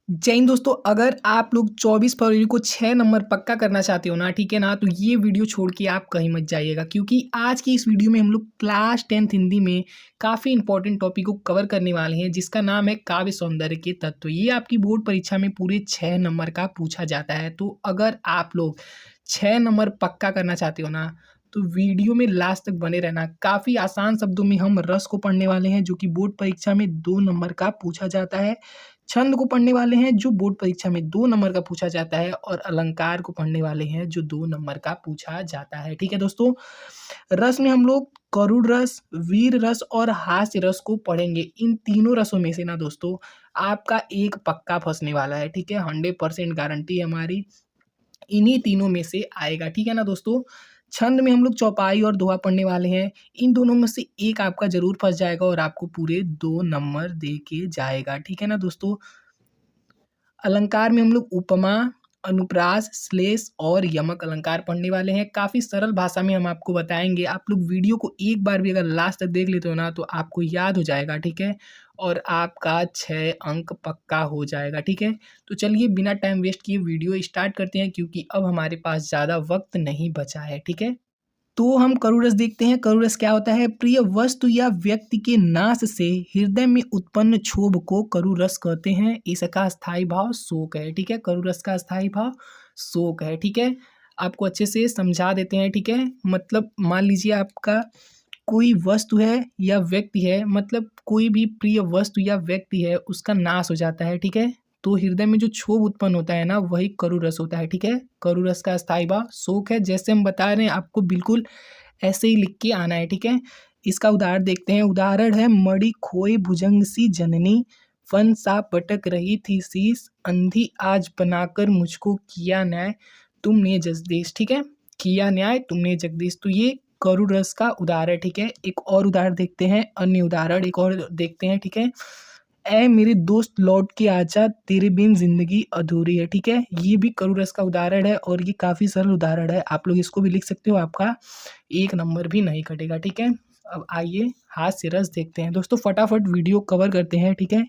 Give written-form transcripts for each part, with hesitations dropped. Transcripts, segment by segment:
जय हिंद दोस्तों, अगर आप लोग 24 फरवरी को 6 नंबर पक्का करना चाहते हो ना, ठीक है ना, तो ये वीडियो छोड़ के आप कहीं मत जाइएगा क्योंकि आज की इस वीडियो में हम लोग क्लास 10th हिंदी में काफ़ी इंपॉर्टेंट टॉपिक को कवर करने वाले हैं जिसका नाम है काव्य सौंदर्य के तत्व। ये आपकी बोर्ड परीक्षा में पूरे 6 नंबर का पूछा जाता है। तो अगर आप लोग 6 नंबर पक्का करना चाहते हो ना, तो वीडियो में लास्ट तक बने रहना। काफ़ी आसान शब्दों में हम रस को पढ़ने वाले हैं जो कि बोर्ड परीक्षा में 2 नंबर का पूछा जाता है। छंद को पढ़ने वाले हैं जो बोर्ड परीक्षा में 2 नंबर का पूछा जाता है और अलंकार को पढ़ने वाले हैं जो 2 नंबर का पूछा जाता है। ठीक है दोस्तों, रस में हम लोग करुण रस, वीर रस और हास्य रस को पढ़ेंगे। इन तीनों रसों में से ना दोस्तों आपका एक पक्का फंसने वाला है। ठीक है, 100% गारंटी है हमारी, इन्हीं तीनों में से आएगा। ठीक है ना दोस्तों, छंद में हम लोग चौपाई और दोहा पढ़ने वाले हैं। इन दोनों में से एक आपका जरूर फंस जाएगा और आपको पूरे 2 नंबर दे के जाएगा। ठीक है ना दोस्तों, अलंकार में हम लोग उपमा, अनुप्रास, श्लेष और यमक अलंकार पढ़ने वाले हैं। काफ़ी सरल भाषा में हम आपको बताएंगे। आप लोग वीडियो को एक बार भी अगर लास्ट तक देख लेते हो ना, तो आपको याद हो जाएगा। ठीक है, और आपका 6 अंक पक्का हो जाएगा। ठीक है, तो चलिए बिना टाइम वेस्ट किए वीडियो स्टार्ट करते हैं क्योंकि अब हमारे पास ज़्यादा वक्त नहीं बचा है। ठीक है, तो हम करुण रस देखते हैं। करुण रस क्या होता है? प्रिय वस्तु या व्यक्ति के नाश से हृदय में उत्पन्न क्षोभ को करुण रस कहते हैं। इसका स्थायी भाव शोक है। ठीक है, करुण रस का स्थायी भाव शोक है। ठीक है, आपको अच्छे से समझा देते हैं। ठीक है, मतलब मान लीजिए आपका कोई वस्तु है या व्यक्ति है, मतलब कोई भी प्रिय वस्तु या व्यक्ति है उसका नाश हो जाता है। ठीक है, तो हृदय में जो क्षोभ उत्पन्न होता है ना, वही करुण रस होता है। ठीक है, करुण रस का स्थायी भाव शोक है। जैसे हम बता रहे हैं आपको बिल्कुल ऐसे ही लिख के आना है। ठीक है, इसका उदाहरण देखते हैं। उदाहरण है, मणि खोई भुजंग सी जननी, फन सा पटक रही थी शीस, अंधी आज बनाकर मुझको किया न्याय तुमने जगदीश। ठीक है, किया न्याय तुमने जगदीश, तो ये करुण रस का उदाहरण है। ठीक है, एक और उदाहरण देखते हैं, अन्य उदाहरण एक और देखते हैं। ठीक है, ऐ मेरे दोस्त लौट के आजा, तेरे बिन जिंदगी अधूरी है। ठीक है, ये भी करुण रस का उदाहरण है और ये काफ़ी सरल उदाहरण है। आप लोग इसको भी लिख सकते हो, आपका 1 नंबर भी नहीं कटेगा। ठीक है, अब आइए हास्य रस देखते हैं। दोस्तों फटाफट वीडियो कवर करते हैं। ठीक है,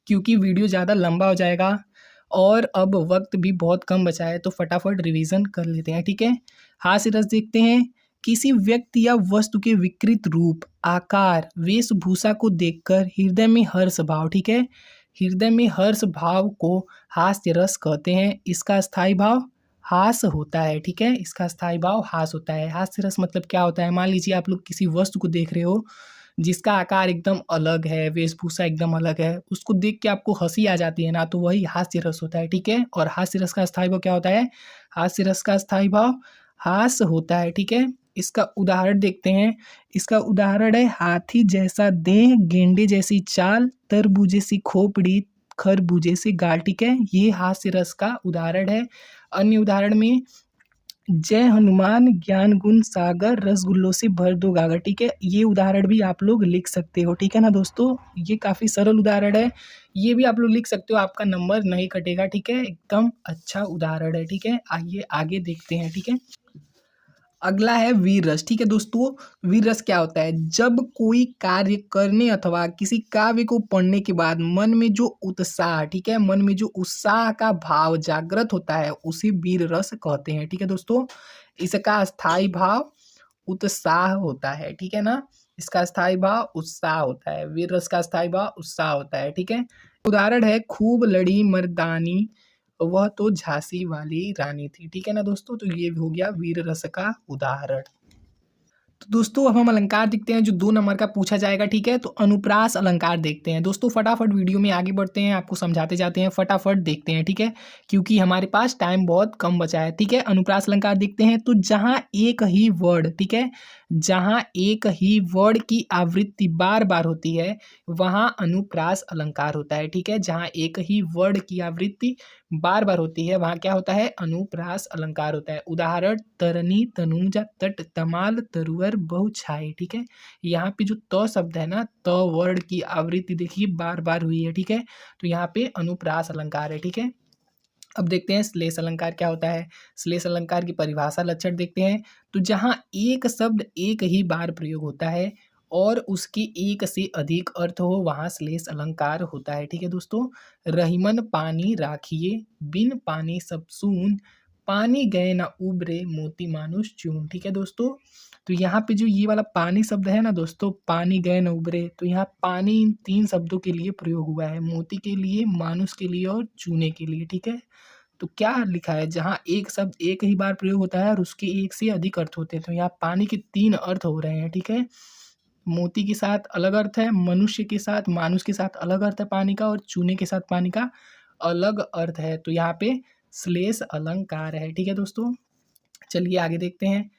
क्योंकि वीडियो ज़्यादा लंबा हो जाएगा और अब वक्त भी बहुत कम बचा है, तो फटाफट रिवीजन कर लेते हैं। ठीक है, हास्य रस देखते हैं। किसी व्यक्ति या वस्तु के विकृत रूप, आकार, वेशभूषा को देखकर हृदय में हर्ष भाव, ठीक है, हृदय में हर्ष भाव को हास्य रस कहते हैं। इसका स्थायी भाव हास होता है। ठीक है, इसका स्थायी भाव हास होता है। हास्य रस मतलब क्या होता है? मान लीजिए आप लोग किसी वस्तु को देख रहे हो जिसका आकार एकदम अलग है, वेशभूषा एकदम अलग है, उसको देख के आपको हंसी आ जाती है ना, तो वही हास्य रस होता है। ठीक है, और हास्य रस का स्थायी भाव क्या होता है? हास्य रस का स्थायी भाव हास होता है। ठीक है, इसका उदाहरण देखते हैं। इसका उदाहरण है, हाथी जैसा देह, गेंडे जैसी चाल, तरबूजे सी खोपड़ी, खरबूजे से गाल। ठीक है, ये हास्य रस का उदाहरण है। अन्य उदाहरण में, जय हनुमान ज्ञान गुण सागर, रसगुल्लों से भर दो गागर। ठीक है, ये उदाहरण भी आप लोग लिख सकते हो। ठीक है ना दोस्तों, ये काफ़ी सरल उदाहरण है, ये भी आप लोग लिख सकते हो, आपका नंबर नहीं कटेगा। ठीक है, एकदम अच्छा उदाहरण है। ठीक है, आइए आगे देखते हैं। ठीक है, अगला है वीर रस। ठीक है दोस्तों, वीर रस क्या होता है? जब कोई कार्य करने अथवा किसी काव्य को पढ़ने के बाद मन में जो उत्साह, ठीक है, मन में जो उत्साह का भाव जागृत होता है उसे वीर रस कहते हैं। ठीक है दोस्तों, इसका स्थायी भाव उत्साह होता है। ठीक है ना, इसका स्थायी भाव उत्साह होता है। वीर रस का स्थायी भाव उत्साह होता है। ठीक है, उदाहरण है, खूब लड़ी मर्दानी, वह तो झांसी वाली रानी थी। ठीक है ना दोस्तों, तो ये हो गया वीर रस का उदाहरण। तो दोस्तों अब हम अलंकार देखते हैं जो 2 नंबर का पूछा जाएगा। ठीक है, तो अनुप्रास अलंकार देखते हैं। दोस्तों फटाफट वीडियो में आगे बढ़ते हैं, आपको समझाते जाते हैं, फटाफट देखते हैं। ठीक है, क्योंकि हमारे पास टाइम बहुत कम बचा है। ठीक है, अनुप्रास अलंकार देखते हैं। तो जहाँ एक ही वर्ड, ठीक है, जहाँ एक ही वर्ड की आवृत्ति बार बार होती है वहाँ अनुप्रास अलंकार होता है। ठीक है, जहाँ एक ही वर्ड की आवृत्ति बार बार होती है वहाँ क्या होता है? अनुप्रास अलंकार होता है। उदाहरण, तरनी, तनुजा, तट, तमाल, तरुअर, बहु छाए। ठीक है, यहाँ पे जो त शब्द है ना, त वर्ड की आवृत्ति देखिए बार बार हुई है। ठीक है, तो यहाँ पे अनुप्रास अलंकार है। ठीक है, अब देखते हैं श्लेष अलंकार क्या होता है। श्लेष अलंकार की परिभाषा लक्षण देखते हैं। तो जहाँ एक शब्द एक ही बार प्रयोग होता है और उसके एक से अधिक अर्थ हो वहाँ श्लेष अलंकार होता है। ठीक है दोस्तों। रहीमन पानी राखिए, बिन पानी सब सून, पानी गए ना उबरे, मोती मानुष चून। ठीक है दोस्तों। तो यहाँ पे जो ये वाला पानी शब्द है ना दोस्तों, पानी गए न उबरे, तो यहाँ पानी इन 3 शब्दों के लिए प्रयोग हुआ है, मोती के लिए, मानुष के लिए और चूने के लिए। ठीक है। तो क्या लिखा है, जहाँ एक शब्द एक ही बार प्रयोग होता है और उसके एक से अधिक अर्थ होते हैं, तो यहाँ पानी के 3 अर्थ हो रहे हैं। ठीक है। मोती के साथ अलग अर्थ है, मनुष्य के साथ, मानुष के साथ अलग अर्थ है पानी का, और चूने के साथ पानी का अलग अर्थ है। तो यहाँ पे श्लेष अलंकार है। ठीक है दोस्तों। चलिए आगे देखते हैं।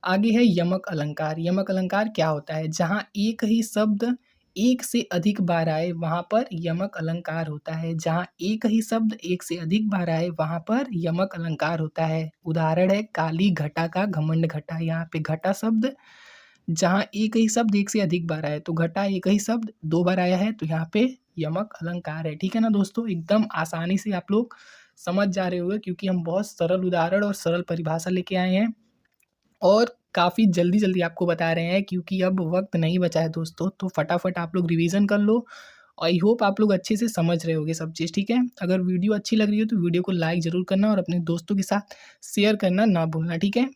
आगे है यमक अलंकार। यमक अलंकार क्या होता है, जहाँ एक ही शब्द एक से अधिक बार आए वहाँ पर यमक अलंकार होता है। जहाँ एक ही शब्द एक से अधिक बार आए वहाँ पर यमक अलंकार होता है। उदाहरण है काली घटा का घमंड घटा। यहाँ पे घटा शब्द जहाँ एक ही शब्द एक से अधिक बार आया, तो घटा एक ही शब्द 2 बार आया है, तो यहाँ पे यमक अलंकार है। ठीक है ना दोस्तों। एकदम आसानी से आप लोग समझ जा रहे होंगे, क्योंकि हम बहुत सरल उदाहरण और सरल परिभाषा लेके आए हैं और काफ़ी जल्दी-जल्दी आपको बता रहे हैं, क्योंकि अब वक़्त नहीं बचा है दोस्तों। तो फटाफट आप लोग रिवीज़न कर लो। आई होप आप लोग अच्छे से समझ रहे होंगे सब चीज़। ठीक है। अगर वीडियो अच्छी लग रही हो तो वीडियो को लाइक ज़रूर करना और अपने दोस्तों के साथ शेयर करना ना भूलना। ठीक है।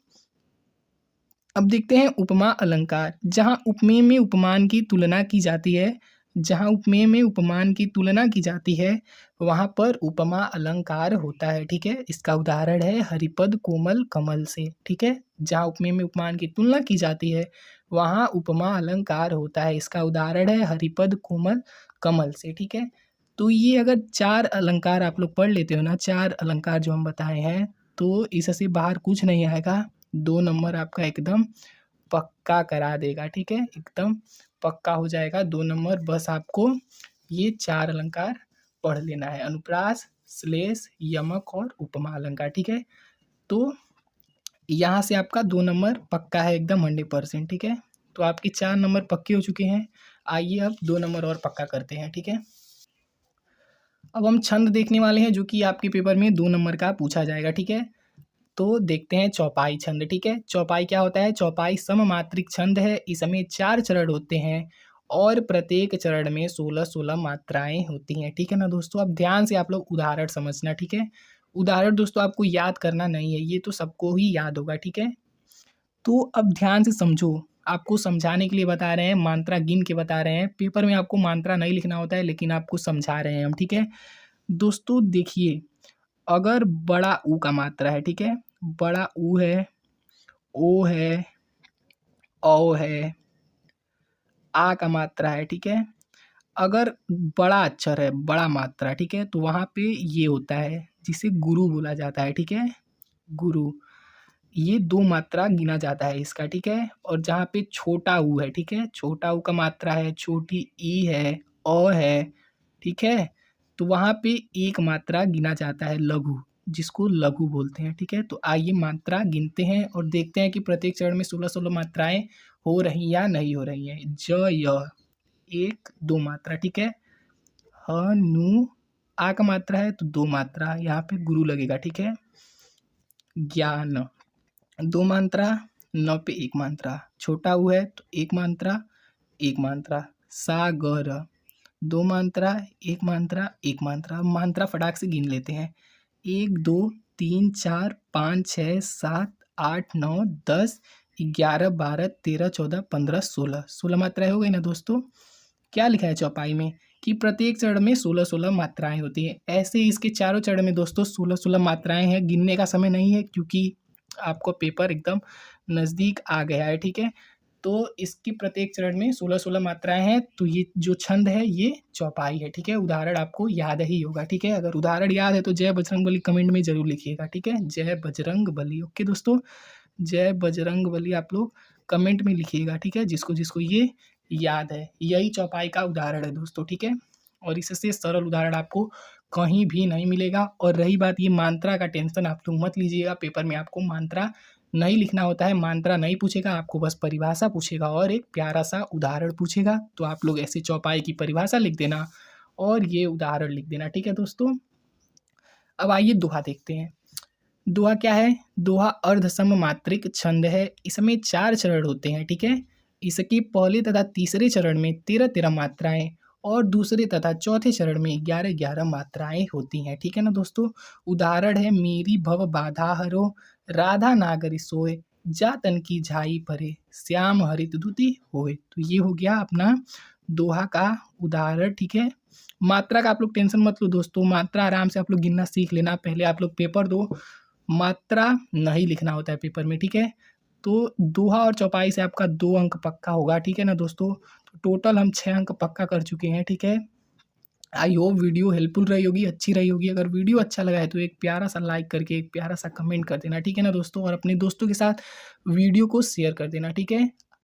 अब देखते हैं उपमा अलंकार। जहाँ उपमेय में उपमान की तुलना की जाती है, जहाँ उपमेय में उपमान की तुलना की जाती है वहाँ पर उपमा अलंकार होता है। ठीक है। इसका उदाहरण है हरिपद कोमल कमल से। ठीक है। जहाँ उपमेय में उपमान की तुलना की जाती है वहाँ उपमा अलंकार होता है। इसका उदाहरण है हरिपद कोमल कमल से। ठीक है। तो ये अगर 4 अलंकार आप लोग पढ़ लेते हो ना, 4 अलंकार जो हम बताए हैं, तो इससे बाहर कुछ नहीं आएगा। 2 नंबर आपका एकदम पक्का करा देगा। ठीक है। एकदम पक्का हो जाएगा 2 नंबर। बस आपको ये 4 अलंकार पढ़ लेना है, अनुप्रास, श्लेष, यमक और उपमा अलंकार। ठीक है। तो यहाँ से आपका 2 नंबर पक्का है एकदम 100%। ठीक है। तो आपके 4 नंबर पक्के हो चुके हैं। आइए अब 2 नंबर और पक्का करते हैं। ठीक है। अब हम छंद देखने वाले हैं, जो कि आपके पेपर में 2 नंबर का पूछा जाएगा। ठीक है। तो देखते हैं चौपाई छंद। ठीक है। चौपाई क्या होता है, चौपाई सममात्रिक छंद है। इसमें 4 चरण होते हैं और प्रत्येक चरण में 16-16 मात्राएं होती हैं। ठीक है ना दोस्तों। अब ध्यान से आप लोग उदाहरण समझना। ठीक है। उदाहरण दोस्तों आपको याद करना नहीं है, ये तो सबको ही याद होगा। ठीक है। तो अब ध्यान से समझो, आपको समझाने के लिए बता रहे हैं, मात्रा गिन के बता रहे हैं। पेपर में आपको मात्रा नहीं लिखना होता है, लेकिन आपको समझा रहे हैं हम। ठीक है दोस्तों। देखिए, अगर बड़ा ऊ का मात्रा है, ठीक है, बड़ा ऊ है, ओ है, औ है, आ का मात्रा है, ठीक है। अगर बड़ा अक्षर है, बड़ा मात्रा, ठीक है, तो वहाँ पे ये होता है जिसे गुरु बोला जाता है। ठीक है। गुरु, ये 2 मात्रा गिना जाता है इसका। ठीक है। और जहाँ पे छोटा ऊ है, ठीक है, छोटा ऊ का मात्रा है, छोटी ई है, अ है, ठीक है, तो वहाँ पे 1 मात्रा गिना जाता है, लघु, जिसको लघु बोलते हैं। ठीक है। तो आइए मात्रा गिनते हैं और देखते हैं कि प्रत्येक चरण में 16-16 मात्राएं हो रही या नहीं हो रही हैं। ज य 1 2 मात्रा, ठीक है। ह नु आ का मात्रा है तो 2 मात्रा, यहाँ पे गुरु लगेगा। ठीक है। ज्ञान 2 मात्रा, न पे 1 मात्रा, छोटा ऊ है तो 1 मात्रा, 1 मात्रा। सागर 2 मात्रा, 1 मात्रा, 1 मात्रा। मात्रा फटाक से गिन लेते हैं। 1 2 3 4 5 6 7 8 9 10 11 12 13 14 15 16 16 मात्राएं हो गई ना दोस्तों। क्या लिखा है चौपाई में कि प्रत्येक चरण में 16-16 मात्राएं होती हैं। ऐसे इसके चारों चरण में दोस्तों 16-16 मात्राएं हैं। गिनने का समय नहीं है, क्योंकि आपको पेपर एकदम नज़दीक आ गया है। ठीक है। तो इसकी प्रत्येक चरण में 16-16 मात्राएं हैं। तो ये जो छंद है ये चौपाई है। ठीक है। उदाहरण आपको याद ही होगा। ठीक है। अगर उदाहरण याद है तो जय बजरंगबली कमेंट में जरूर लिखिएगा। ठीक है। जय बजरंगबली। ओके दोस्तों, जय बजरंगबली आप लोग कमेंट में लिखिएगा। ठीक है। जिसको जिसको ये याद है, यही चौपाई का उदाहरण है दोस्तों। ठीक है। और इससे सरल उदाहरण आपको कहीं भी नहीं मिलेगा। और रही बात ये मात्रा का, टेंशन आप लोग मत लीजिएगा, पेपर में आपको मात्रा नहीं लिखना होता है, मात्रा नहीं पूछेगा, आपको बस परिभाषा पूछेगा और एक प्यारा सा उदाहरण पूछेगा। तो आप लोग ऐसे चौपाई की परिभाषा लिख देना और ये उदाहरण लिख देना। ठीक है दोस्तों। अब आइए दोहा देखते हैं। दोहा क्या है, दोहा अर्धसम मात्रिक छंद है। इसमें 4 चरण होते हैं। ठीक है। इसके पहले तथा तीसरे चरण में 13-13 मात्राएँ और दूसरे तथा चौथे चरण में 11-11 मात्राएँ होती हैं, ठीक है ना दोस्तों। उदाहरण है मेरी भव बाधा हरो, राधा नागर सोए, जा तन की झाई भरे, श्याम हरित द्युति होए। तो ये हो गया अपना दोहा का उदाहरण, ठीक है। मात्रा का आप लोग टेंशन मत लो दोस्तों, मात्रा आराम से आप लोग गिनना सीख लेना। पहले आप लोग पेपर दो, मात्रा नहीं लिखना होता है पेपर में, ठीक है। तो दोहा और चौपाई से आपका 2 अंक पक्का होगा, ठीक है ना दोस्तों। तो टोटल हम 6 अंक पक्का कर चुके हैं, ठीक है। आई होप वीडियो हेल्पफुल रही होगी, अच्छी रही होगी। अगर वीडियो अच्छा लगा है तो एक प्यारा सा लाइक करके एक प्यारा सा कमेंट कर देना, ठीक है ना दोस्तों। और अपने दोस्तों के साथ वीडियो को शेयर कर देना, ठीक है।